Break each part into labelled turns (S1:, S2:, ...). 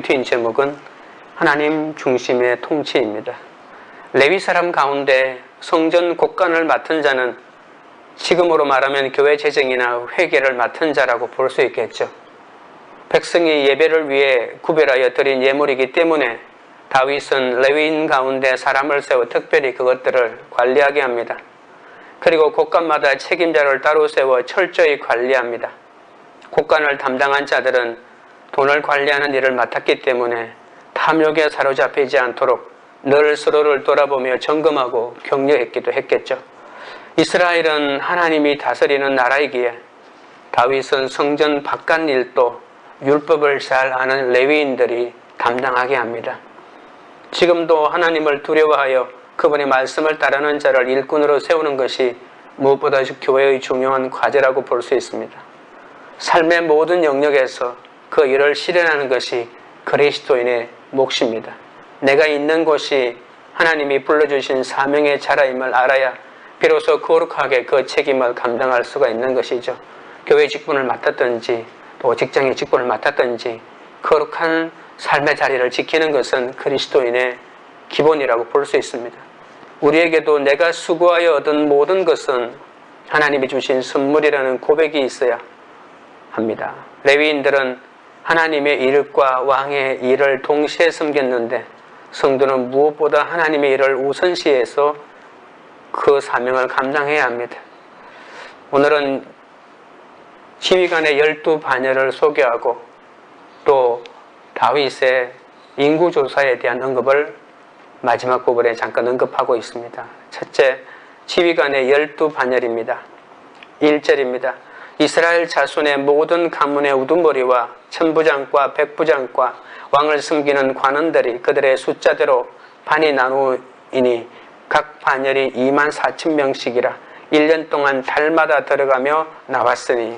S1: 긴 제목은 하나님 중심의 통치입니다. 레위 사람 가운데 성전 곡간을 맡은 자는 지금으로 말하면 교회 재정이나 회계를 맡은 자라고 볼 수 있겠죠. 백성이 예배를 위해 구별하여 드린 예물이기 때문에 다윗은 레위인 가운데 사람을 세워 특별히 그것들을 관리하게 합니다. 그리고 곡간마다 책임자를 따로 세워 철저히 관리합니다. 곡간을 담당한 자들은 돈을 관리하는 일을 맡았기 때문에 탐욕에 사로잡히지 않도록 늘 서로를 돌아보며 점검하고 격려했기도 했겠죠. 이스라엘은 하나님이 다스리는 나라이기에 다윗은 성전 바깥 일도 율법을 잘 아는 레위인들이 담당하게 합니다. 지금도 하나님을 두려워하여 그분의 말씀을 따르는 자를 일꾼으로 세우는 것이 무엇보다 교회의 중요한 과제라고 볼 수 있습니다. 삶의 모든 영역에서 그 일을 실현하는 것이 그리스도인의 몫입니다. 내가 있는 곳이 하나님이 불러주신 사명의 자라임을 알아야 비로소 거룩하게 그 책임을 감당할 수가 있는 것이죠. 교회 직분을 맡았든지 또 직장의 직분을 맡았든지 거룩한 삶의 자리를 지키는 것은 그리스도인의 기본이라고 볼 수 있습니다. 우리에게도 내가 수고하여 얻은 모든 것은 하나님이 주신 선물이라는 고백이 있어야 합니다. 레위인들은 하나님의 일과 왕의 일을 동시에 섬겼는데 성도는 무엇보다 하나님의 일을 우선시해서 그 사명을 감당해야 합니다. 오늘은 지휘관의 12바녀를 소개하고 또 다윗의 인구조사에 대한 언급을 마지막 부분에 잠깐 언급하고 있습니다. 첫째, 지휘관의 12바녀입니다. 1절입니다. 이스라엘 자손의 모든 가문의 우두머리와 천부장과 백부장과 왕을 섬기는 관원들이 그들의 숫자대로 반이 나누이니 각 반열이 24,000명씩이라 1년 동안 달마다 들어가며 나왔으니.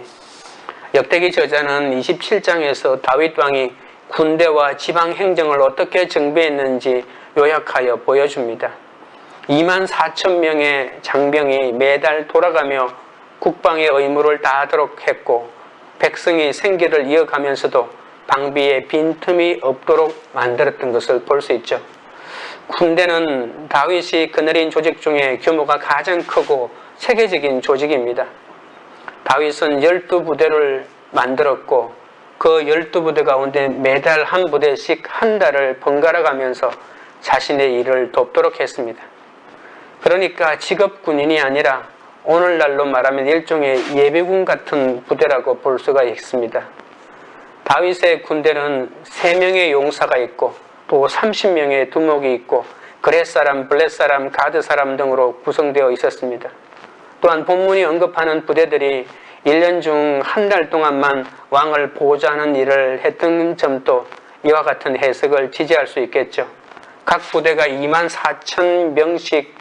S1: 역대기 저자는 27장에서 다윗 왕이 군대와 지방 행정을 어떻게 정비했는지 요약하여 보여줍니다. 24,000명의 장병이 매달 돌아가며 국방의 의무를 다하도록 했고 백성이 생계를 이어가면서도 방비에 빈틈이 없도록 만들었던 것을 볼 수 있죠. 군대는 다윗이 거느린 조직 중에 규모가 가장 크고 체계적인 조직입니다. 다윗은 12부대를 만들었고 그 12부대 가운데 매달 한 부대씩 한 달을 번갈아 가면서 자신의 일을 돕도록 했습니다. 그러니까 직업 군인이 아니라 오늘날로 말하면 일종의 예비군 같은 부대라고 볼 수가 있습니다. 다윗의 군대는 3명의 용사가 있고 또 30명의 두목이 있고 그렛사람, 블렛사람, 가드사람 등으로 구성되어 있었습니다. 또한 본문이 언급하는 부대들이 1년 중 한 달 동안만 왕을 보좌하는 일을 했던 점도 이와 같은 해석을 지지할 수 있겠죠. 각 부대가 24,000명씩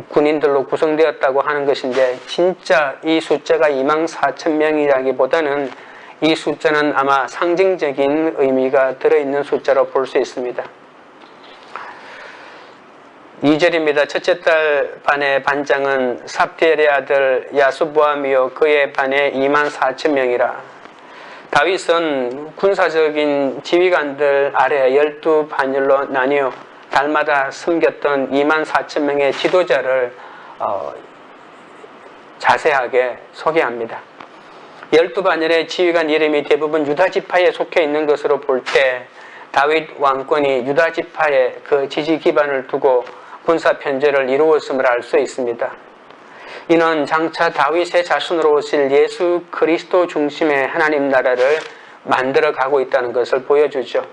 S1: 군인들로 구성되었다고 하는 것인데 진짜 이 숫자가 24,000명이라기보다는 이 숫자는 아마 상징적인 의미가 들어있는 숫자로 볼 수 있습니다. 2절입니다. 첫째 딸 반의 반장은 삽디엘의 아들 야수보암이요 그의 반에 24,000명이라. 다윗은 군사적인 지휘관들 아래 12반열로 나뉘어 달마다 섬겼던 24,000명의 지도자를 자세하게 소개합니다. 12반열의 지휘관 이름이 대부분 유다지파에 속해 있는 것으로 볼 때 다윗 왕권이 유다지파에 그 지지 기반을 두고 군사 편제를 이루었음을 알 수 있습니다. 이는 장차 다윗의 자손으로 오실 예수 그리스도 중심의 하나님 나라를 만들어가고 있다는 것을 보여주죠.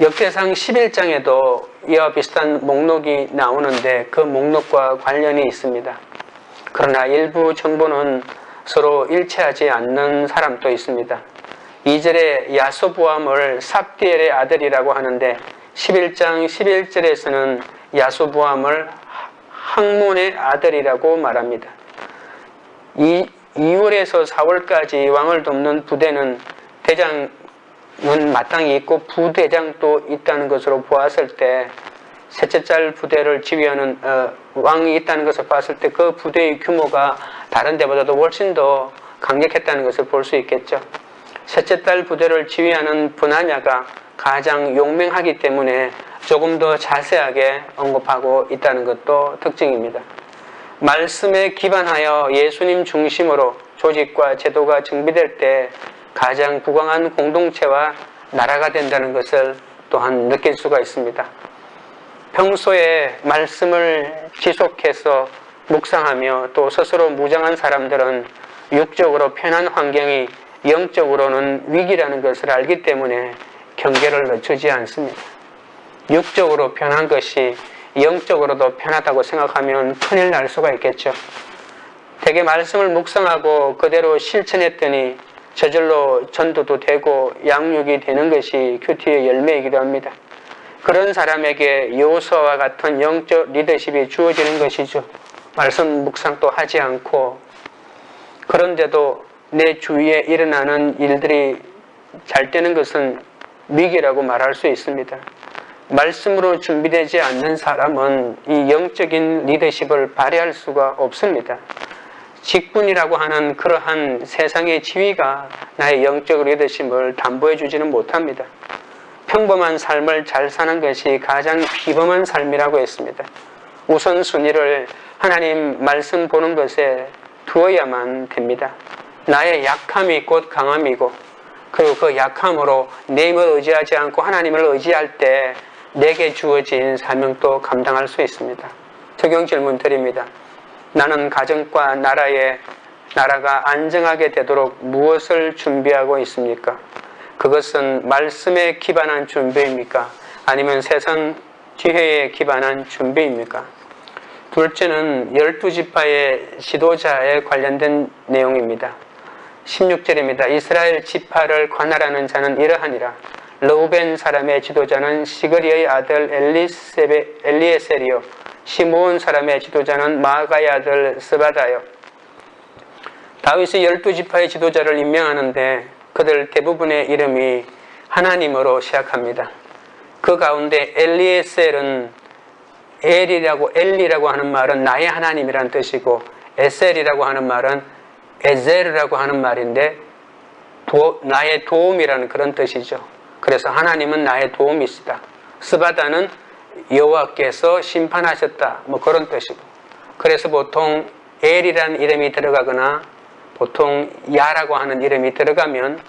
S1: 역대상 11장에도 이와 비슷한 목록이 나오는데 그 목록과 관련이 있습니다. 그러나 일부 정보는 서로 일치하지 않는 사람도 있습니다. 2절에 야소보암을 삽디엘의 아들이라고 하는데 11장 11절에서는 야소보암을 항몬의 아들이라고 말합니다. 2월에서 4월까지 왕을 돕는 부대는 대장은 마땅히 있고 부대장도 있다는 것으로 보았을 때 셋째 짤 부대를 지휘하는 왕이 있다는 것을 봤을 때 그 부대의 규모가 다른 데보다도 훨씬 더 강력했다는 것을 볼 수 있겠죠. 셋째 딸 부대를 지휘하는 분하냐가 가장 용맹하기 때문에 조금 더 자세하게 언급하고 있다는 것도 특징입니다. 말씀에 기반하여 예수님 중심으로 조직과 제도가 정비될 때 가장 부강한 공동체와 나라가 된다는 것을 또한 느낄 수가 있습니다. 평소에 말씀을 지속해서 묵상하며 또 스스로 무장한 사람들은 육적으로 편한 환경이 영적으로는 위기라는 것을 알기 때문에 경계를 늦추지 않습니다. 육적으로 편한 것이 영적으로도 편하다고 생각하면 큰일 날 수가 있겠죠. 대개 말씀을 묵상하고 그대로 실천했더니 저절로 전도도 되고 양육이 되는 것이 큐티의 열매이기도 합니다. 그런 사람에게 여호수아와 같은 영적 리더십이 주어지는 것이죠. 말씀 묵상도 하지 않고 그런데도 내 주위에 일어나는 일들이 잘 되는 것은 위기라고 말할 수 있습니다. 말씀으로 준비되지 않는 사람은 이 영적인 리더십을 발휘할 수가 없습니다. 직분이라고 하는 그러한 세상의 지위가 나의 영적 리더십을 담보해 주지는 못합니다. 평범한 삶을 잘 사는 것이 가장 비범한 삶이라고 했습니다. 우선순위를 하나님 말씀 보는 것에 두어야만 됩니다. 나의 약함이 곧 강함이고 그리고 그 약함으로 내 힘을 의지하지 않고 하나님을 의지할 때 내게 주어진 사명도 감당할 수 있습니다. 적용 질문 드립니다. 나는 가정과 나라가 안정하게 되도록 무엇을 준비하고 있습니까? 그것은 말씀에 기반한 준비입니까? 아니면 세상 지혜에 기반한 준비입니까? 둘째는 12지파의 지도자에 관련된 내용입니다. 16절입니다. 이스라엘 지파를 관할하는 자는 이러하니라. 르우벤 사람의 지도자는 시그리의 아들 엘리에셀이요 시므온 사람의 지도자는 마아가의 아들 스바다요. 다윗이 12지파의 지도자를 임명하는데 그들 대부분의 이름이 하나님으로 시작합니다. 그 가운데 엘리에셀은 엘리라고 하는 말은 나의 하나님이란 뜻이고 에셀이라고 하는 말은 에젤이라고 하는 말인데 나의 도움이라는 그런 뜻이죠. 그래서 하나님은 나의 도움이시다. 스바다는 여호와께서 심판하셨다. 뭐 그런 뜻이고. 그래서 보통 엘이라는 이름이 들어가거나 보통 야라고 하는 이름이 들어가면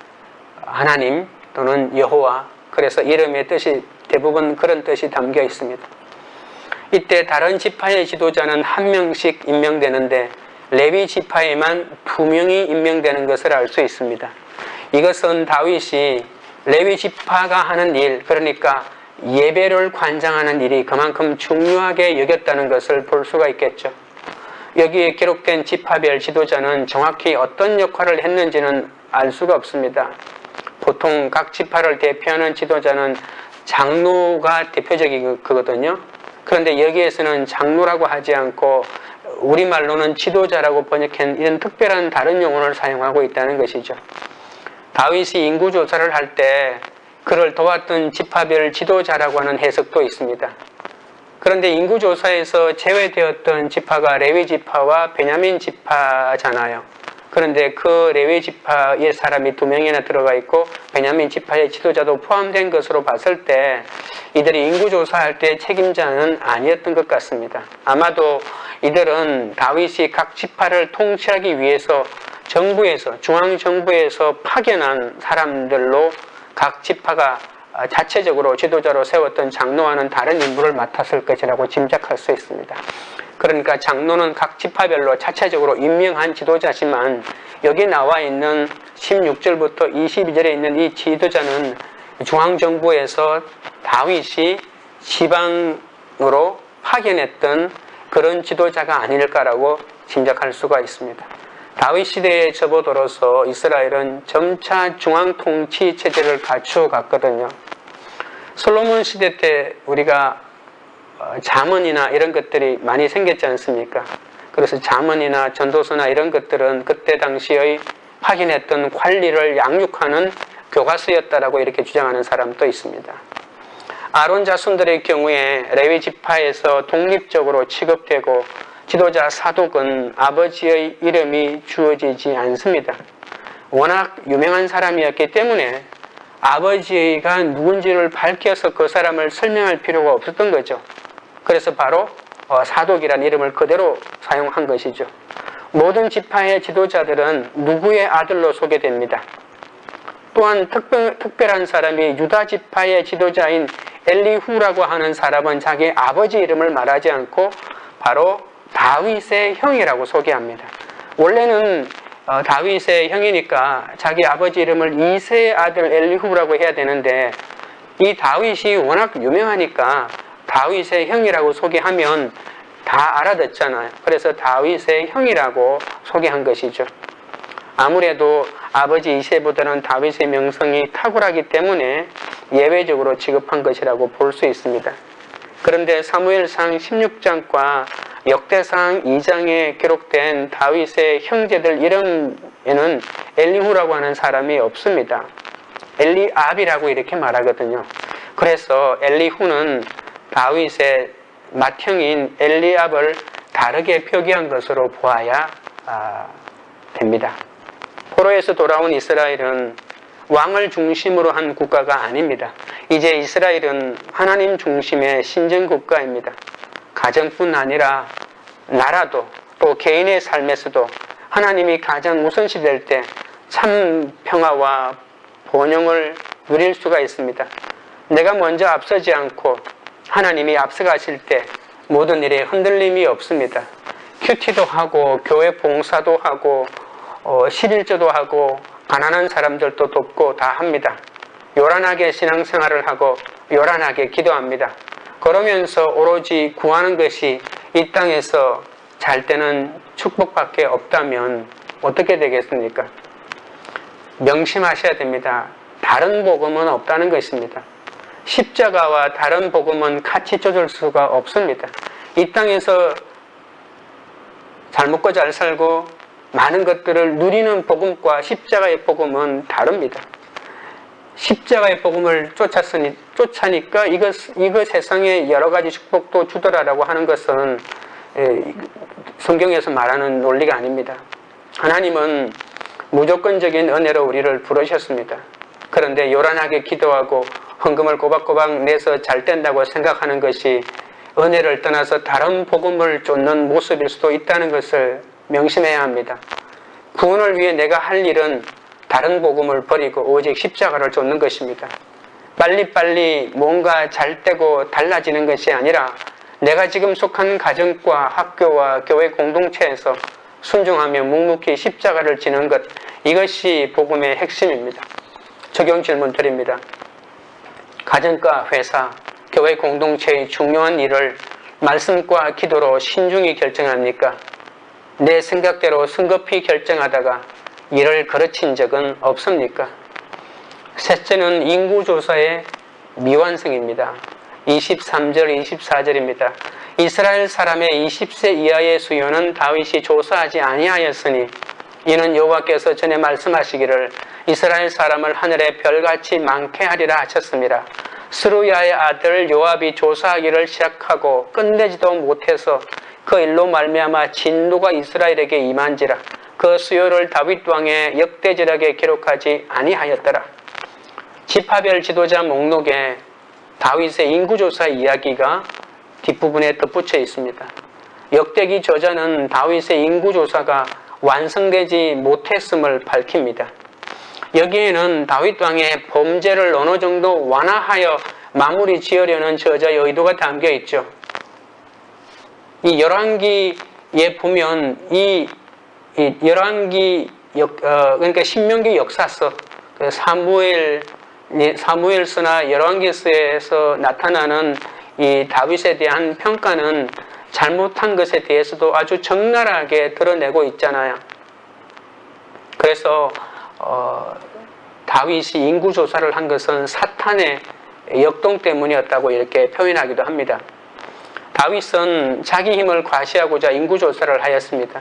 S1: 하나님 또는 여호와, 그래서 이름의 뜻이 대부분 그런 뜻이 담겨 있습니다. 이때 다른 지파의 지도자는 한 명씩 임명되는데 레위 지파에만 2명이 임명되는 것을 알 수 있습니다. 이것은 다윗이 레위 지파가 하는 일, 그러니까 예배를 관장하는 일이 그만큼 중요하게 여겼다는 것을 볼 수가 있겠죠. 여기에 기록된 지파별 지도자는 정확히 어떤 역할을 했는지는 알 수가 없습니다. 보통 각 지파를 대표하는 지도자는 장로가 대표적이거든요. 그런데 여기에서는 장로라고 하지 않고 우리말로는 지도자라고 번역한 이런 특별한 다른 용어를 사용하고 있다는 것이죠. 다윗이 인구조사를 할 때 그를 도왔던 지파별 지도자라고 하는 해석도 있습니다. 그런데 인구조사에서 제외되었던 지파가 레위 지파와 베냐민 지파잖아요. 그런데 그 레위 지파의 사람이 2명이나 들어가 있고 베냐민 지파의 지도자도 포함된 것으로 봤을 때 이들이 인구조사할 때 책임자는 아니었던 것 같습니다. 아마도 이들은 다윗이 각 지파를 통치하기 위해서 정부에서, 중앙정부에서 파견한 사람들로 각 지파가 자체적으로 지도자로 세웠던 장로와는 다른 임무를 맡았을 것이라고 짐작할 수 있습니다. 그러니까 장로는 각 지파별로 자체적으로 임명한 지도자지만 여기 나와 있는 16절부터 22절에 있는 이 지도자는 중앙정부에서 다윗이 지방으로 파견했던 그런 지도자가 아닐까라고 짐작할 수가 있습니다. 다윗 시대에 접어들어서 이스라엘은 점차 중앙통치 체제를 갖추어 갔거든요. 솔로몬 시대 때 우리가 잠언이나 이런 것들이 많이 생겼지 않습니까? 그래서 잠언이나 전도서나 이런 것들은 그때 당시의 파견했던 관리를 양육하는 교과서였다라고 이렇게 주장하는 사람도 있습니다. 아론 자손들의 경우에 레위 지파에서 독립적으로 취급되고 지도자 사독은 아버지의 이름이 주어지지 않습니다. 워낙 유명한 사람이었기 때문에 아버지가 누군지를 밝혀서 그 사람을 설명할 필요가 없었던 거죠. 그래서 바로 사독이라는 이름을 그대로 사용한 것이죠. 모든 지파의 지도자들은 누구의 아들로 소개됩니다. 또한 특별한 사람이 유다 지파의 지도자인 엘리후라고 하는 사람은 자기 아버지 이름을 말하지 않고 바로 다윗의 형이라고 소개합니다. 원래는 다윗의 형이니까 자기 아버지 이름을 이새의 아들 엘리후라고 해야 되는데 이 다윗이 워낙 유명하니까 다윗의 형이라고 소개하면 다 알아듣잖아요. 그래서 다윗의 형이라고 소개한 것이죠. 아무래도 아버지 이새보다는 다윗의 명성이 탁월하기 때문에 예외적으로 취급한 것이라고 볼 수 있습니다. 그런데 사무엘상 16장과 역대상 2장에 기록된 다윗의 형제들 이름에는 엘리후라고 하는 사람이 없습니다. 엘리압이라고 이렇게 말하거든요. 그래서 엘리후는 다윗의 맏형인 엘리압을 다르게 표기한 것으로 보아야 됩니다. 포로에서 돌아온 이스라엘은 왕을 중심으로 한 국가가 아닙니다. 이제 이스라엘은 하나님 중심의 신정 국가입니다. 가정뿐 아니라 나라도 또 개인의 삶에서도 하나님이 가장 우선시 될 때 참 평화와 번영을 누릴 수가 있습니다. 내가 먼저 앞서지 않고 하나님이 앞서가실 때 모든 일에 흔들림이 없습니다. 큐티도 하고 교회 봉사도 하고 11조도 하고 가난한 사람들도 돕고 다 합니다. 요란하게 신앙생활을 하고 요란하게 기도합니다. 그러면서 오로지 구하는 것이 이 땅에서 잘 때는 축복밖에 없다면 어떻게 되겠습니까? 명심하셔야 됩니다. 다른 복음은 없다는 것입니다. 십자가와 다른 복음은 같이 쫓을 수가 없습니다. 이 땅에서 잘 먹고 잘 살고 많은 것들을 누리는 복음과 십자가의 복음은 다릅니다. 십자가의 복음을 쫓아니까 이거 세상에 여러 가지 축복도 주더라라고 하는 것은 성경에서 말하는 논리가 아닙니다. 하나님은 무조건적인 은혜로 우리를 부르셨습니다. 그런데 요란하게 기도하고 헌금을 꼬박꼬박 내서 잘 된다고 생각하는 것이 은혜를 떠나서 다른 복음을 쫓는 모습일 수도 있다는 것을 명심해야 합니다. 구원을 위해 내가 할 일은 다른 복음을 버리고 오직 십자가를 쫓는 것입니다. 빨리빨리 뭔가 잘 되고 달라지는 것이 아니라 내가 지금 속한 가정과 학교와 교회 공동체에서 순종하며 묵묵히 십자가를 지는 것, 이것이 복음의 핵심입니다. 적용 질문 드립니다. 가정과 회사, 교회 공동체의 중요한 일을 말씀과 기도로 신중히 결정합니까? 내 생각대로 성급히 결정하다가 일을 거르친 적은 없습니까? 셋째는 인구조사의 미완성입니다. 23절, 24절입니다. 이스라엘 사람의 20세 이하의 수요는 다윗이 조사하지 아니하였으니 이는 여호와께서 전에 말씀하시기를 이스라엘 사람을 하늘의 별같이 많게 하리라 하셨습니다. 스루야의 아들 요압이 조사하기를 시작하고 끝내지도 못해서 그 일로 말미암아 진노가 이스라엘에게 임한지라 그 수요를 다윗 왕의 역대절하게 기록하지 아니하였더라. 지파별 지도자 목록에 다윗의 인구조사 이야기가 뒷부분에 덧붙여 있습니다. 역대기 저자는 다윗의 인구조사가 완성되지 못했음을 밝힙니다. 여기에는 다윗 왕의 범죄를 어느 정도 완화하여 마무리 지으려는 저자의 의도가 담겨 있죠. 이 열왕기에 보면 이 열왕기 그러니까 신명기 역사서 사무엘서나 열왕기서에서 나타나는 이 다윗에 대한 평가는 잘못한 것에 대해서도 아주 적나라하게 드러내고 있잖아요. 그래서 다윗이 인구조사를 한 것은 사탄의 역동 때문이었다고 이렇게 표현하기도 합니다. 다윗은 자기 힘을 과시하고자 인구조사를 하였습니다.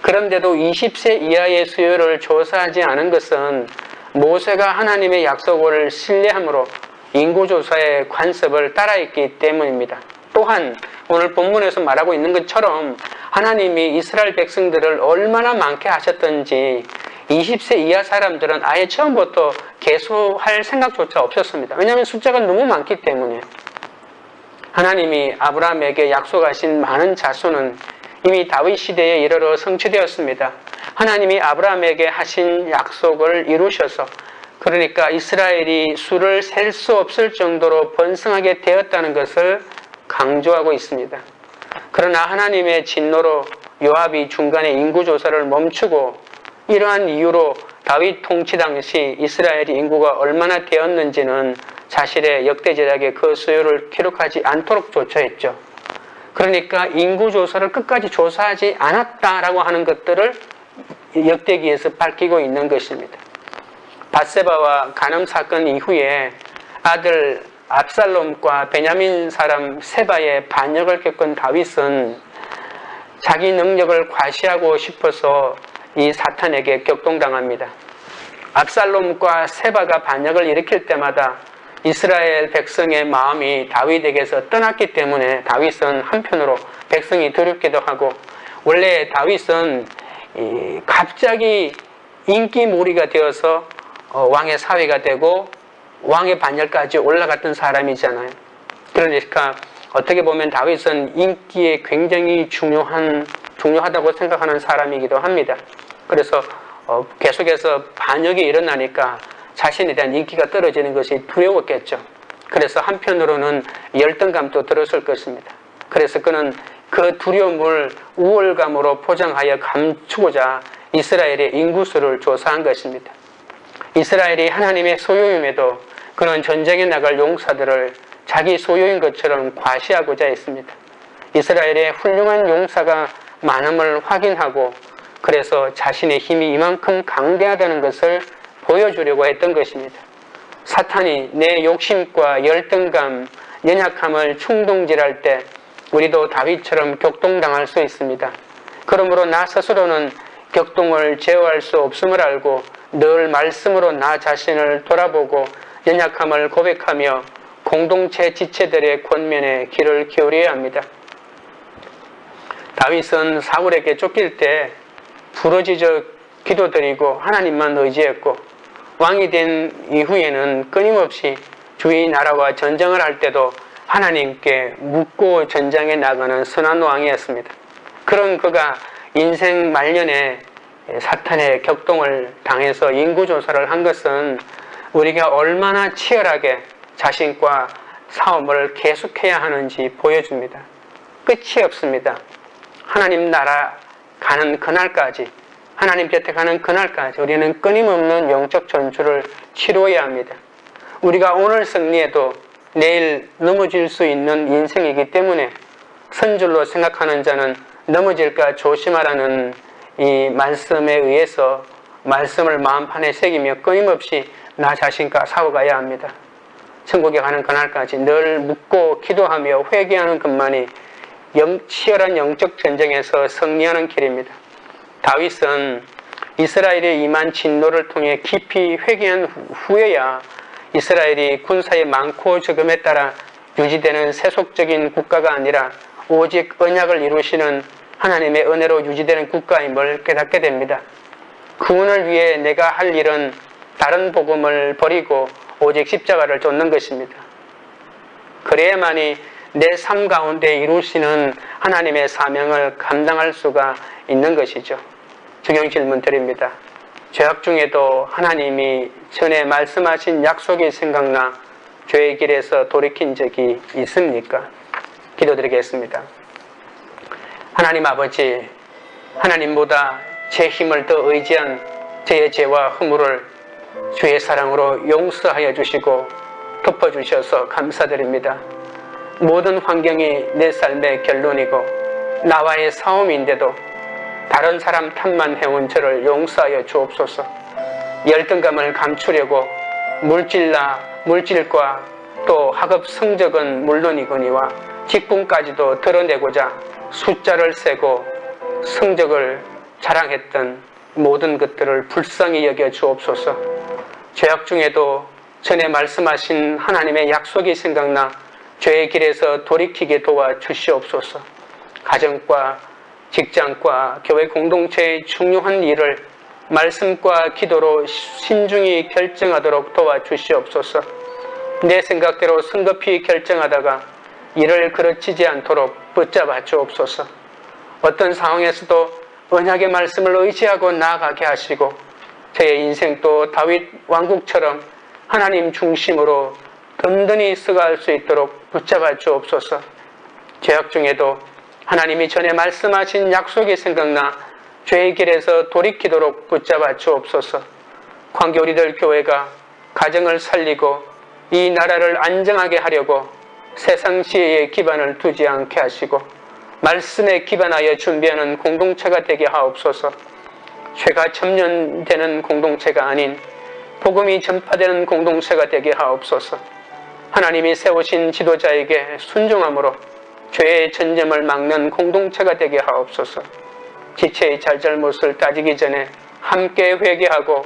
S1: 그런데도 20세 이하의 수요를 조사하지 않은 것은 모세가 하나님의 약속을 신뢰함으로 인구조사의 관습을 따라했기 때문입니다. 또한 오늘 본문에서 말하고 있는 것처럼 하나님이 이스라엘 백성들을 얼마나 많게 하셨던지 20세 이하 사람들은 아예 처음부터 계속할 생각조차 없었습니다. 왜냐하면 숫자가 너무 많기 때문에. 하나님이 아브라함에게 약속하신 많은 자손은 이미 다윗 시대에 이르러 성취되었습니다. 하나님이 아브라함에게 하신 약속을 이루셔서 그러니까 이스라엘이 수를 셀 수 없을 정도로 번성하게 되었다는 것을 강조하고 있습니다. 그러나 하나님의 진노로 요압이 중간에 인구조사를 멈추고 이러한 이유로 다윗 통치 당시 이스라엘의 인구가 얼마나 되었는지는 자신의 역대제작에 그 수요를 기록하지 않도록 조처했죠. 그러니까 인구조사를 끝까지 조사하지 않았다라고 하는 것들을 역대기에서 밝히고 있는 것입니다. 밧세바와 간음 사건 이후에 아들 압살롬과 베냐민 사람 세바의 반역을 겪은 다윗은 자기 능력을 과시하고 싶어서 이 사탄에게 격동당합니다. 압살롬과 세바가 반역을 일으킬 때마다 이스라엘 백성의 마음이 다윗에게서 떠났기 때문에 다윗은 한편으로 백성이 두렵기도 하고 원래 다윗은 갑자기 인기몰이가 되어서 왕의 사위가 되고 왕의 반열까지 올라갔던 사람이잖아요. 그러니까 어떻게 보면 다윗은 인기에 굉장히 중요하다고 생각하는 사람이기도 합니다. 그래서 계속해서 반역이 일어나니까 자신에 대한 인기가 떨어지는 것이 두려웠겠죠. 그래서 한편으로는 열등감도 들었을 것입니다. 그래서 그는 그 두려움을 우월감으로 포장하여 감추고자 이스라엘의 인구수를 조사한 것입니다. 이스라엘이 하나님의 소유임에도 그는 전쟁에 나갈 용사들을 자기 소유인 것처럼 과시하고자 했습니다. 이스라엘의 훌륭한 용사가 많음을 확인하고 그래서 자신의 힘이 이만큼 강대하다는 것을 보여주려고 했던 것입니다. 사탄이 내 욕심과 열등감, 연약함을 충동질할 때 우리도 다윗처럼 격동당할 수 있습니다. 그러므로 나 스스로는 격동을 제어할 수 없음을 알고 늘 말씀으로 나 자신을 돌아보고 연약함을 고백하며 공동체 지체들의 권면에 귀를 기울여야 합니다. 다윗은 사울에게 쫓길 때 부르짖어 기도드리고 하나님만 의지했고 왕이 된 이후에는 끊임없이 주의 나라와 전쟁을 할 때도 하나님께 묻고 전장에 나가는 선한 왕이었습니다. 그런 그가 인생 말년에 사탄의 격동을 당해서 인구조사를 한 것은 우리가 얼마나 치열하게 자신과 싸움을 계속해야 하는지 보여줍니다. 끝이 없습니다. 하나님 나라 가는 그날까지, 하나님 곁에 가는 그날까지 우리는 끊임없는 영적 전투를 치루어야 합니다. 우리가 오늘 승리해도 내일 넘어질 수 있는 인생이기 때문에 선줄로 생각하는 자는 넘어질까 조심하라는 이 말씀에 의해서 말씀을 마음판에 새기며 끊임없이 나 자신과 싸워가야 합니다. 천국에 가는 그날까지 늘 묻고 기도하며 회개하는 것만이 치열한 영적 전쟁에서 승리하는 길입니다. 다윗은 이스라엘의 임한 진노를 통해 깊이 회개한 후에야 이스라엘이 군사의 많고 적음에 따라 유지되는 세속적인 국가가 아니라 오직 언약을 이루시는 하나님의 은혜로 유지되는 국가임을 깨닫게 됩니다. 그분을 위해 내가 할 일은 다른 복음을 버리고 오직 십자가를 쫓는 것입니다. 그래야만이 내 삶 가운데 이루시는 하나님의 사명을 감당할 수가 있는 것이죠. 적용 질문 드립니다. 죄악 중에도 하나님이 전에 말씀하신 약속이 생각나 죄의 길에서 돌이킨 적이 있습니까? 기도드리겠습니다. 하나님 아버지, 하나님보다 제 힘을 더 의지한 저의 죄와 허물을 주의 사랑으로 용서하여 주시고 덮어주셔서 감사드립니다. 모든 환경이 내 삶의 결론이고 나와의 싸움인데도 다른 사람 탓만 해온 저를 용서하여 주옵소서. 열등감을 감추려고 물질과 또 학업 성적은 물론이거니와 직분까지도 드러내고자 숫자를 세고 성적을 자랑했던 모든 것들을 불쌍히 여겨 주옵소서. 죄악 중에도 전에 말씀하신 하나님의 약속이 생각나 죄의 길에서 돌이키게 도와 주시옵소서. 가정과 직장과 교회 공동체의 중요한 일을 말씀과 기도로 신중히 결정하도록 도와주시옵소서. 내 생각대로 성급히 결정하다가 이를 그르치지 않도록 붙잡아 주옵소서. 어떤 상황에서도 언약의 말씀을 의지하고 나아가게 하시고 저의 인생도 다윗 왕국처럼 하나님 중심으로 든든히 서갈 수 있도록 붙잡아 주옵소서. 죄악 중에도 하나님이 전에 말씀하신 약속이 생각나 죄의 길에서 돌이키도록 붙잡아 주옵소서. 광교 우리들 교회가 가정을 살리고 이 나라를 안정하게 하려고 세상 지혜의 기반을 두지 않게 하시고 말씀에 기반하여 준비하는 공동체가 되게 하옵소서. 죄가 첨년되는 공동체가 아닌 복음이 전파되는 공동체가 되게 하옵소서. 하나님이 세우신 지도자에게 순종함으로 죄의 전점을 막는 공동체가 되게 하옵소서. 지체의 잘잘못을 따지기 전에 함께 회개하고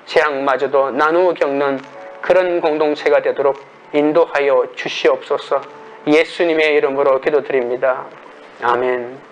S1: 재앙마저도 나누어 겪는 그런 공동체가 되도록 인도하여 주시옵소서. 예수님의 이름으로 기도드립니다. 아멘.